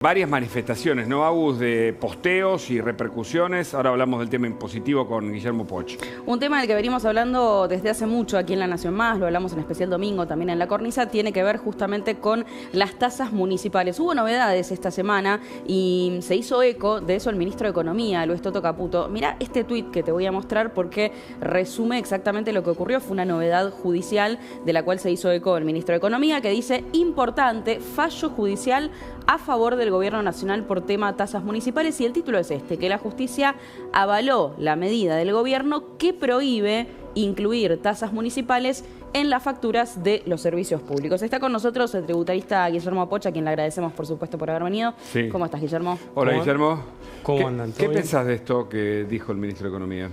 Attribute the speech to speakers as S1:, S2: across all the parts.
S1: Varias manifestaciones, ¿no, Agus? De posteos y repercusiones. Ahora hablamos del tema impositivo con Guillermo Poch.
S2: Un tema del que venimos hablando desde hace mucho aquí en La Nación Más, lo hablamos en especial domingo también en La Cornisa, tiene que ver justamente con las tasas municipales. Hubo novedades esta semana y se hizo eco de eso el ministro de Economía, Luis Toto Caputo. Mirá este tuit que te voy a mostrar porque resume exactamente lo que ocurrió. Fue una novedad judicial de la cual se hizo eco el ministro de Economía, que dice: importante, fallo judicial a favor del Gobierno Nacional por tema tasas municipales, y el título es este: que la justicia avaló la medida del gobierno que prohíbe incluir tasas municipales en las facturas de los servicios públicos. Está con nosotros el tributarista Guillermo Poch, a quien le agradecemos por supuesto por haber venido.
S1: Sí.
S2: ¿Cómo estás, Guillermo?
S1: Hola, Guillermo.
S3: ¿Cómo andan?
S1: ¿Qué pensás de esto que dijo el ministro de Economía?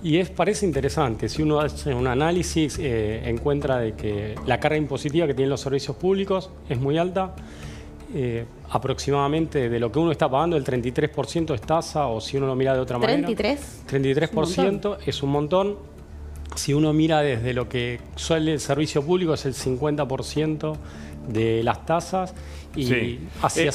S3: Y parece interesante. Si uno hace un análisis, encuentra de que la carga impositiva que tienen los servicios públicos es muy alta. Aproximadamente de lo que uno está pagando, el 33% es tasa, o si uno lo mira de otra manera...
S2: ¿33%?
S3: 33% es un montón. Si uno mira desde lo que suele el servicio público, es el 50% de las tasas. Y
S1: sí.
S3: Así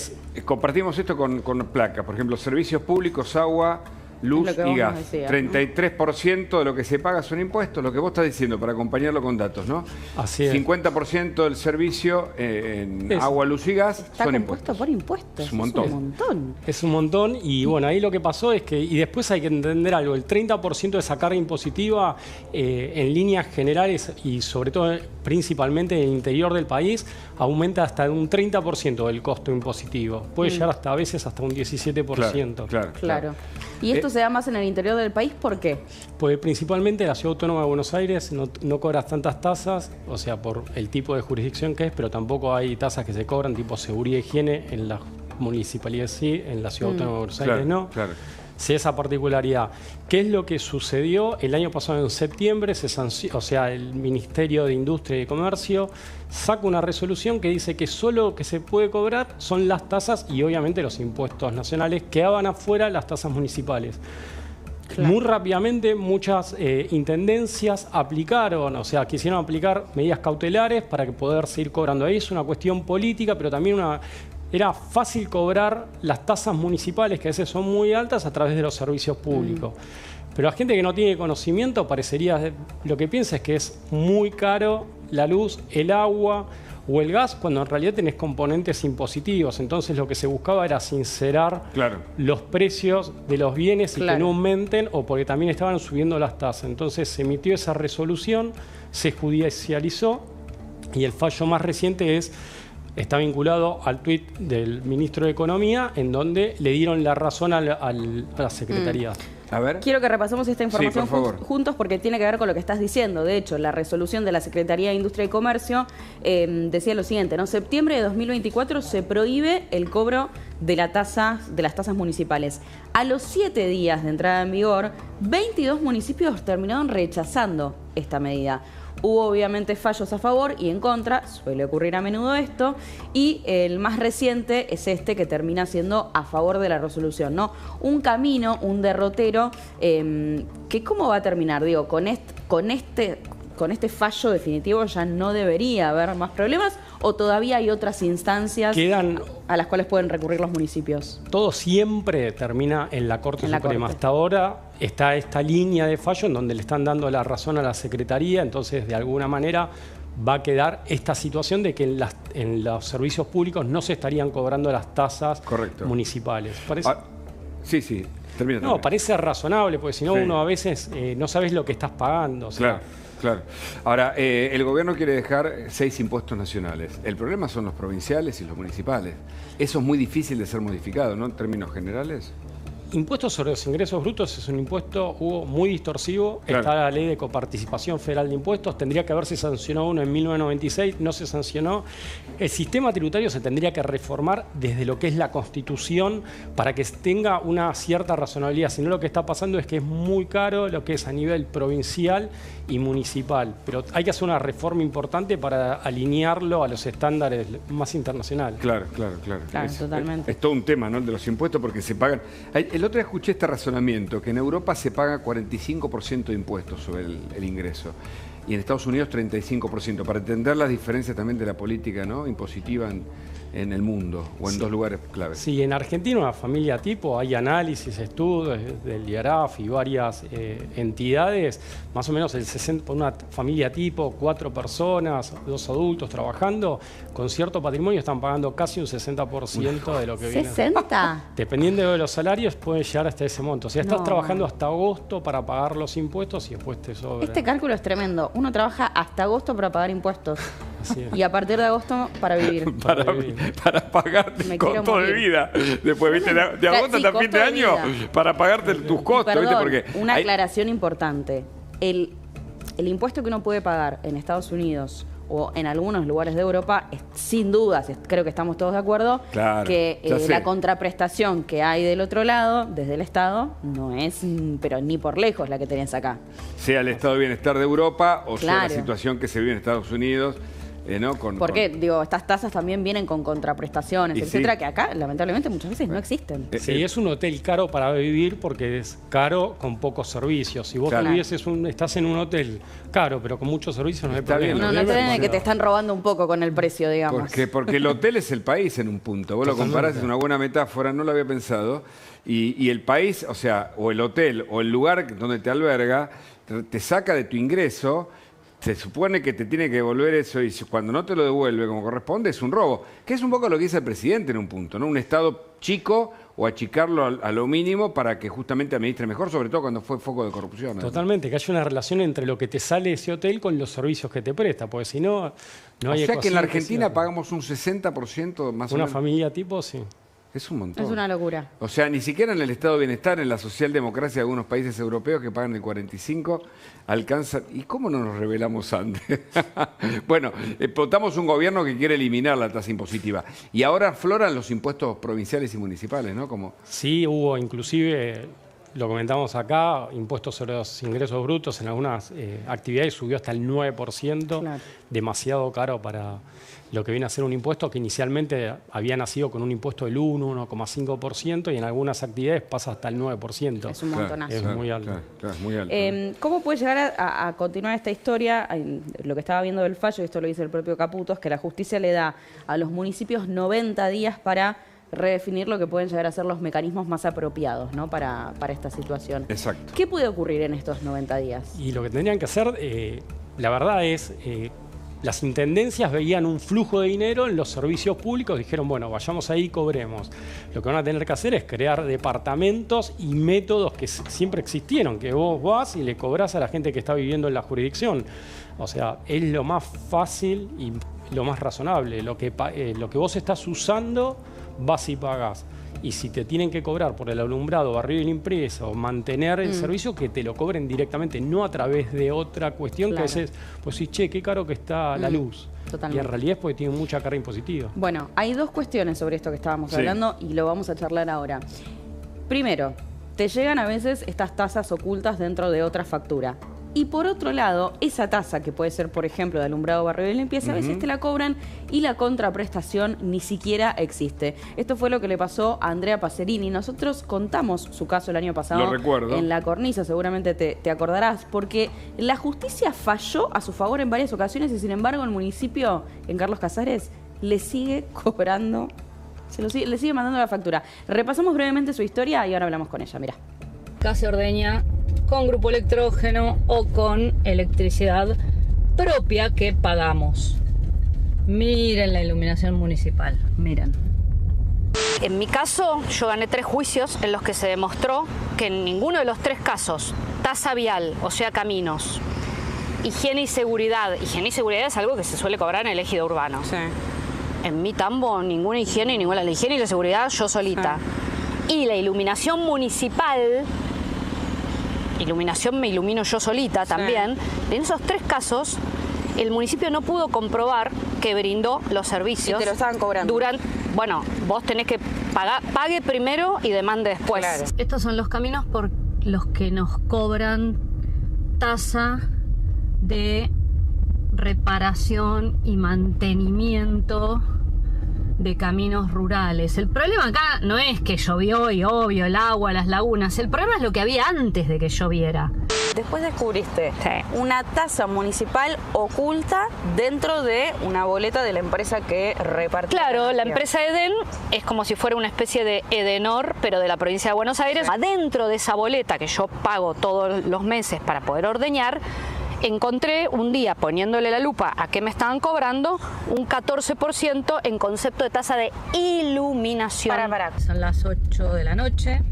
S1: compartimos esto con placa. Por ejemplo, servicios públicos, agua, luz y gas.
S2: Decías,
S1: 33% de lo que se paga son impuestos, lo que vos estás diciendo, para acompañarlo con datos, ¿no?
S3: Así es.
S1: 50% del servicio en agua, luz y gas
S2: está
S1: son
S2: compuesto
S1: impuestos.
S2: por impuestos.
S1: Es un montón.
S2: Es un montón.
S3: Es un montón, y bueno, ahí lo que pasó es que, y después hay que entender algo, el 30% de esa carga impositiva en líneas generales y sobre todo principalmente en el interior del país aumenta hasta un 30% del costo impositivo. Puede llegar hasta a veces hasta un 17%.
S2: Claro. ¿Y esto se da más en el interior del país? ¿Por qué?
S3: Pues principalmente la Ciudad Autónoma de Buenos Aires no cobra tantas tasas, o sea, por el tipo de jurisdicción que es, pero tampoco hay tasas que se cobran, tipo seguridad y higiene, en la municipalidad sí, en la Ciudad Autónoma de Buenos Aires no.
S1: Claro.
S3: Sí, esa particularidad. ¿Qué es lo que sucedió? El año pasado, en septiembre, el Ministerio de Industria y Comercio saca una resolución que dice que solo lo que se puede cobrar son las tasas y obviamente los impuestos nacionales, quedaban afuera las tasas municipales. Claro. Muy rápidamente muchas intendencias aplicaron, o sea, quisieron aplicar medidas cautelares para que poder seguir cobrando. Ahí es una cuestión política, pero también era fácil cobrar las tasas municipales, que a veces son muy altas, a través de los servicios públicos. Pero la gente que no tiene conocimiento lo que piensa es que es muy caro la luz, el agua o el gas, cuando en realidad tenés componentes impositivos. Entonces lo que se buscaba era sincerar los precios de los bienes y que no aumenten, o porque también estaban subiendo las tasas. Entonces se emitió esa resolución, se judicializó, y el fallo más reciente está vinculado al tuit del ministro de Economía, en donde le dieron la razón a la Secretaría.
S1: A ver.
S2: Quiero que repasemos esta información juntos, porque tiene que ver con lo que estás diciendo. De hecho, la resolución de la Secretaría de Industria y Comercio decía lo siguiente, ¿no? Septiembre de 2024 se prohíbe el cobro de las tasas municipales. A los 7 días de entrada en vigor, 22 municipios terminaron rechazando esta medida. Hubo obviamente fallos a favor y en contra, suele ocurrir a menudo esto, y el más reciente es este, que termina siendo a favor de la resolución, ¿no? Un camino, un derrotero, que ¿cómo va a terminar? Digo, con este fallo definitivo ya no debería haber más problemas, ¿o todavía hay otras instancias a las cuales pueden recurrir los municipios?
S3: Todo siempre termina en la Corte Suprema. Hasta ahora está esta línea de fallo en donde le están dando la razón a la Secretaría, entonces de alguna manera va a quedar esta situación de que en los servicios públicos no se estarían cobrando las tasas municipales.
S1: Sí, termina.
S3: No, parece razonable, porque si no uno a veces no sabes lo que estás pagando. O sea,
S1: Claro. Ahora, el gobierno quiere dejar 6 impuestos nacionales. El problema son los provinciales y los municipales. Eso es muy difícil de ser modificado, ¿no? En términos generales.
S3: Impuesto sobre los ingresos brutos es un impuesto muy distorsivo. Está la ley de coparticipación federal de impuestos. Tendría que haberse sancionado uno en 1996, no se sancionó. El sistema tributario se tendría que reformar desde lo que es la Constitución para que tenga una cierta razonabilidad. Si no, lo que está pasando es que es muy caro lo que es a nivel provincial y municipal. Pero hay que hacer una reforma importante para alinearlo a los estándares más internacionales.
S1: Claro.
S2: Totalmente.
S1: Es todo un tema, ¿no? El de los impuestos, porque se pagan... El otro día escuché este razonamiento, que en Europa se paga 45% de impuestos sobre el ingreso y en Estados Unidos 35%, para entender las diferencias también de la política, ¿no? Impositiva en el mundo o en dos lugares claves.
S3: Sí, en Argentina una familia tipo, hay análisis, estudios del IARAF y varias entidades, más o menos el 60, una familia tipo, 4 personas, 2 adultos trabajando, con cierto patrimonio están pagando casi un 60% de lo que viene.
S2: ¿60?
S3: Dependiendo de los salarios pueden llegar hasta ese monto. O sea, estás trabajando hasta agosto para pagar los impuestos y después te sobra.
S2: Este cálculo es tremendo. Uno trabaja hasta agosto para pagar impuestos.
S3: Así es.
S2: Y a partir de agosto para vivir.
S1: Para pagarte el costo de vida. Después, ¿viste? De agosto hasta fin de año para pagarte tus costos.
S2: Perdón,
S1: ¿viste? Porque
S2: una aclaración importante. El impuesto que uno puede pagar en Estados Unidos o en algunos lugares de Europa, sin dudas, creo que estamos todos de acuerdo,
S1: claro,
S2: que la contraprestación que hay del otro lado, desde el Estado, no es, pero ni por lejos, la que tenés acá.
S1: Sea el estado de bienestar de Europa o sea la situación que se vive en Estados Unidos. ¿No?
S2: Porque, digo, estas tasas también vienen con contraprestaciones, etcétera, que acá, lamentablemente, muchas veces no existen.
S3: Sí, es un hotel caro para vivir porque es caro con pocos servicios. Si vos estás en un hotel caro, pero con muchos servicios, no hay problema.
S2: No creen que te están robando un poco con el precio, digamos.
S1: Porque el hotel es el país en un punto. Vos lo comparás, es una buena metáfora, no lo había pensado. Y el país, o sea, o el hotel o el lugar donde te alberga, te saca de tu ingreso. Se supone que te tiene que devolver eso y cuando no te lo devuelve como corresponde es un robo. Que es un poco lo que dice el presidente en un punto, ¿no? Un Estado chico o achicarlo a lo mínimo para que justamente administre mejor, sobre todo cuando fue foco de corrupción, ¿no?
S3: Totalmente, que haya una relación entre lo que te sale ese hotel con los servicios que te presta, porque si no, no hay...
S1: O sea que en la Argentina pagamos un 60% más o menos.
S3: Una familia tipo, sí.
S1: Es un montón.
S2: Es una locura.
S1: O sea, ni siquiera en el estado de bienestar, en la socialdemocracia de algunos países europeos que pagan el 45%, alcanzan... ¿Y cómo no nos rebelamos antes? Bueno, votamos un gobierno que quiere eliminar la tasa impositiva. Y ahora afloran los impuestos provinciales y municipales, ¿no? Como...
S3: Sí, hubo inclusive, lo comentamos acá, impuestos sobre los ingresos brutos en algunas actividades subió hasta el 9%, claro. Demasiado caro para... lo que viene a ser un impuesto que inicialmente había nacido con un impuesto del 1,5% y en algunas actividades pasa hasta el 9%.
S2: Es un montonazo.
S3: Es muy alto.
S1: Claro, es muy alto.
S2: ¿Cómo puede llegar a continuar esta historia? Lo que estaba viendo del fallo, y esto lo dice el propio Caputo, es que la justicia le da a los municipios 90 días para redefinir lo que pueden llegar a ser los mecanismos más apropiados, ¿no? para esta situación.
S1: Exacto.
S2: ¿Qué puede ocurrir en estos 90 días?
S3: Y lo que tendrían que hacer, la verdad es... las intendencias veían un flujo de dinero en los servicios públicos, dijeron, bueno, vayamos ahí y cobremos. Lo que van a tener que hacer es crear departamentos y métodos que siempre existieron, que vos vas y le cobrás a la gente que está viviendo en la jurisdicción. O sea, es lo más fácil y lo más razonable. Lo que vos estás usando, vas y pagás. Y si te tienen que cobrar por el alumbrado, barrido y limpieza o mantener el servicio, que te lo cobren directamente, no a través de otra cuestión, claro. Que a veces, pues sí, che, qué caro que está la luz. Totalmente. Y en realidad es porque tiene mucha carga impositiva.
S2: Bueno, hay dos cuestiones sobre esto que estábamos hablando y lo vamos a charlar ahora. Primero, te llegan a veces estas tasas ocultas dentro de otra factura. Y por otro lado, esa tasa, que puede ser, por ejemplo, de alumbrado, barrio y limpieza, a veces te la cobran y la contraprestación ni siquiera existe. Esto fue lo que le pasó a Andrea Pacerini. Nosotros contamos su caso el año pasado.
S1: Lo recuerdo.
S2: En La Cornisa, seguramente te acordarás, porque la justicia falló a su favor en varias ocasiones y, sin embargo, el municipio, en Carlos Casares, le sigue cobrando, le sigue mandando la factura. Repasamos brevemente su historia y ahora hablamos con ella. Mirá.
S4: Casa Ordeña con grupo electrógeno o con electricidad propia que pagamos. Miren la iluminación municipal, miren.
S5: En mi caso, yo gané 3 juicios en los que se demostró que en ninguno de los 3 casos, tasa vial, o sea, caminos, higiene y seguridad es algo que se suele cobrar en el ejido urbano.
S2: Sí.
S5: En mi tambo, ninguna higiene, la higiene y la seguridad yo solita. Sí. Y la iluminación municipal, me ilumino yo solita también. Sí. En esos 3 casos, el municipio no pudo comprobar que brindó los servicios.
S2: Y te lo estaban cobrando.
S5: Bueno, vos tenés que pague primero y demande después.
S2: Claro.
S4: Estos son los caminos por los que nos cobran tasa de reparación y mantenimiento de caminos rurales. El problema acá no es que llovió y obvio el agua, las lagunas. El problema es lo que había antes de que lloviera.
S2: Después descubriste una tasa municipal oculta dentro de una boleta de la empresa que repartía.
S5: Claro, la empresa Eden es como si fuera una especie de Edenor, pero de la provincia de Buenos Aires. Adentro de esa boleta que yo pago todos los meses para poder ordeñar, encontré un día, poniéndole la lupa a qué me estaban cobrando, un 14% en concepto de tasa de iluminación.
S4: Son las 8 de la noche.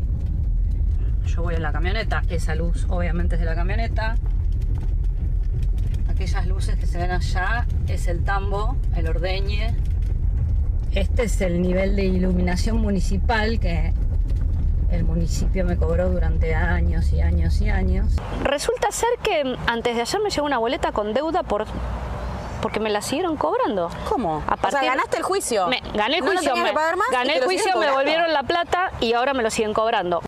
S4: Yo voy en la camioneta. Esa luz obviamente es de la camioneta. Aquellas luces que se ven allá es el tambo, el ordeñe. Este es el nivel de iluminación municipal que el municipio me cobró durante años y años y años.
S5: Resulta ser que antes de ayer me llegó una boleta con deuda porque me la siguieron cobrando.
S2: ¿Cómo?
S5: O sea,
S2: ganaste el juicio.
S5: Gané el juicio, gané el juicio, me volvieron la plata y ahora me lo siguen cobrando.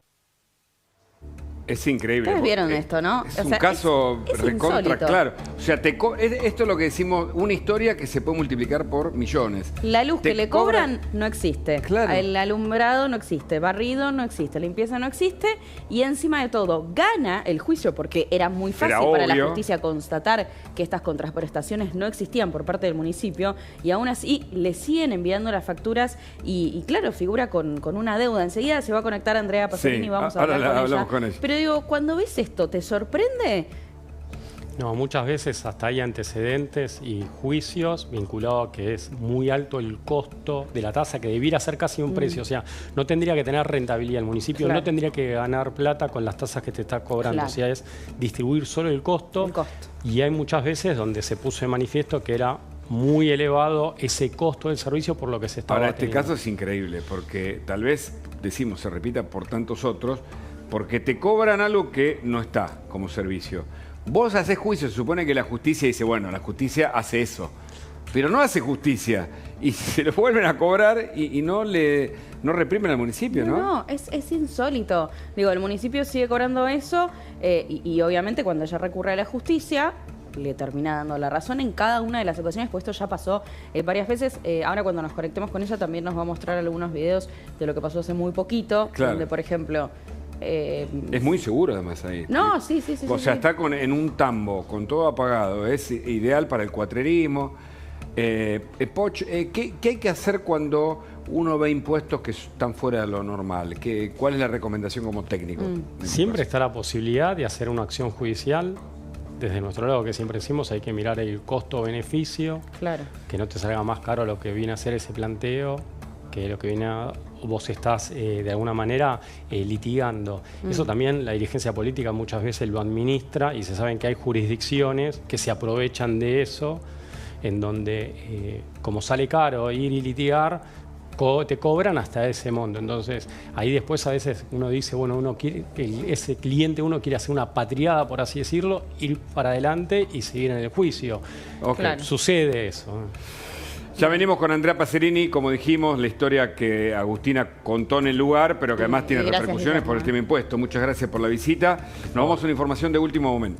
S1: Es increíble.
S2: Ustedes vieron esto, ¿no?
S1: Es un caso recontra
S2: insólito.
S1: claro. O sea, esto es lo que decimos, una historia que se puede multiplicar por millones.
S2: La luz que le cobran no existe.
S1: Claro.
S2: El alumbrado no existe. Barrido no existe. Limpieza no existe. Y encima de todo, gana el juicio porque era muy fácil para la justicia constatar que estas contraprestaciones no existían por parte del municipio. Y aún así le siguen enviando las facturas y claro, figura con una deuda. Enseguida se va a conectar Andrea Pacerini y vamos a hablar con ella. Pero digo, cuando ves esto, ¿te sorprende?
S3: No, muchas veces hasta hay antecedentes y juicios vinculados a que es muy alto el costo de la tasa, que debiera ser casi un precio. O sea, no tendría que tener rentabilidad. El municipio no tendría que ganar plata con las tasas que te está cobrando. O sea, es distribuir solo el costo. Y hay muchas veces donde se puso de manifiesto que era muy elevado ese costo del servicio por lo que se estaba teniendo.
S1: Este caso es increíble, porque tal vez, decimos, se repita por tantos otros, porque te cobran algo que no está como servicio. Vos haces juicio, se supone que la justicia dice, bueno, la justicia hace eso, pero no hace justicia y se lo vuelven a cobrar y no reprimen al municipio, ¿no?
S2: No, es insólito. Digo, el municipio sigue cobrando eso y obviamente cuando ella recurre a la justicia le termina dando la razón en cada una de las ocasiones, pues esto ya pasó varias veces. Ahora cuando nos conectemos con ella también nos va a mostrar algunos videos de lo que pasó hace muy poquito, donde por ejemplo...
S1: es muy seguro además ahí.
S2: No, sí.
S1: O sea, está en un tambo, con todo apagado. Es ideal para el cuatrerismo. Poch, ¿qué hay que hacer cuando uno ve impuestos que están fuera de lo normal? ¿Cuál es la recomendación como técnico?
S3: Siempre está la posibilidad de hacer una acción judicial. Desde nuestro lado, que siempre decimos, hay que mirar el costo-beneficio.
S2: Claro. Que
S3: no te salga más caro lo que viene a hacer ese planteo que lo que viene vos estás de alguna manera litigando. Eso también la dirigencia política muchas veces lo administra y se saben que hay jurisdicciones que se aprovechan de eso, en donde como sale caro ir y litigar, te cobran hasta ese monto. Entonces ahí después a veces uno dice, bueno, uno quiere, ese cliente uno quiere hacer una patriada, por así decirlo, ir para adelante y seguir en el juicio.
S2: Claro.
S3: Sucede eso.
S1: Ya venimos con Andrea Pacerini, como dijimos, la historia que Agustina contó en el lugar, pero que además tiene repercusiones por el tema impuesto. Muchas gracias por la visita. Nos vamos a una información de último momento.